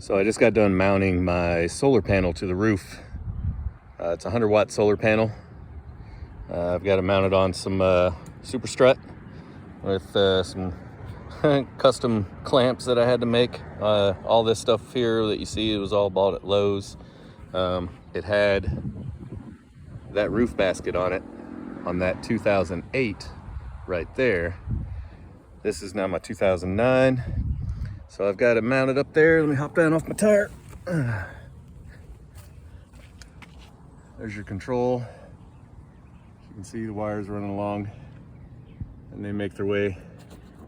So I just got done mounting my solar panel to the roof. It's a 100-watt solar panel. I've got it mounted on some super strut with some custom clamps that I had to make. All this stuff here that you see, it was all bought at Lowe's. It had that roof basket on it, on that 2008 right there. This is now my 2009. So I've got it mounted up there. Let me hop down off my tire. There's your control. You can see the wires running along, and they make their way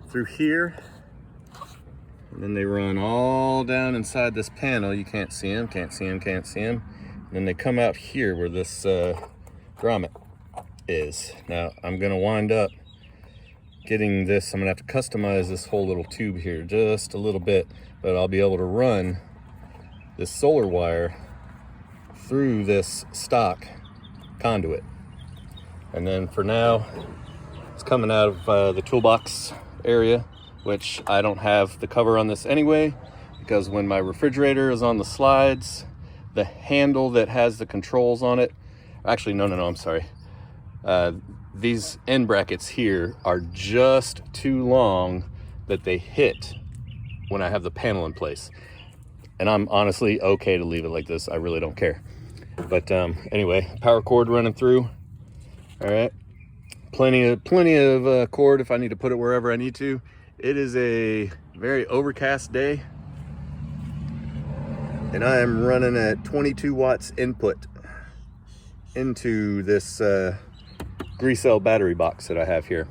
through here. And then they run all down inside this panel. You can't see them, can't see them, can't see them. And then they come out here where this grommet is. Now I'm gonna wind up getting this, I'm gonna have to customize this whole little tube here just a little bit, but I'll be able to run this solar wire through this stock conduit. And then for now, it's coming out of the toolbox area, which I don't have the cover on this anyway, because when my refrigerator is on the slides, the handle that has the controls on it, actually, no, I'm sorry. These end brackets here are just too long that they hit when I have the panel in place. And I'm honestly okay to leave it like this. I really don't care. But anyway, power cord running through. All right, plenty of cord if I need to put it wherever I need to. It is a very overcast day, and I am running at 22 watts input into this grease cell battery box that I have here.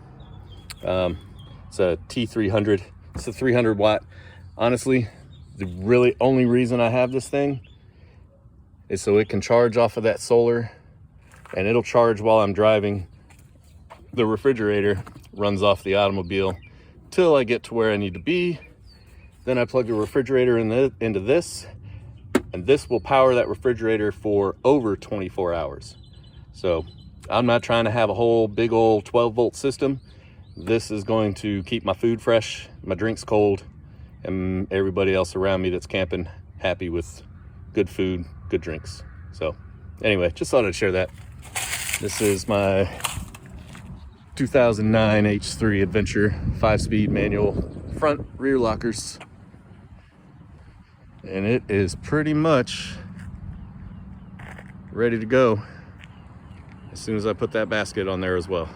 It's a T300. It's a 300 watt. Honestly, the really only reason I have this thing is so it can charge off of that solar, and it'll charge while I'm driving. The refrigerator runs off the automobile till I get to where I need to be. Then I plug the refrigerator into this, and this will power that refrigerator for over 24 hours. So I'm not trying to have a whole big old 12-volt system. This is going to keep my food fresh, my drinks cold, and everybody else around me that's camping happy with good food, good drinks. So anyway, just thought I'd share that. This is my 2009 H3 Adventure 5-speed manual front rear lockers. And it is pretty much ready to go as soon as I put that basket on there as well.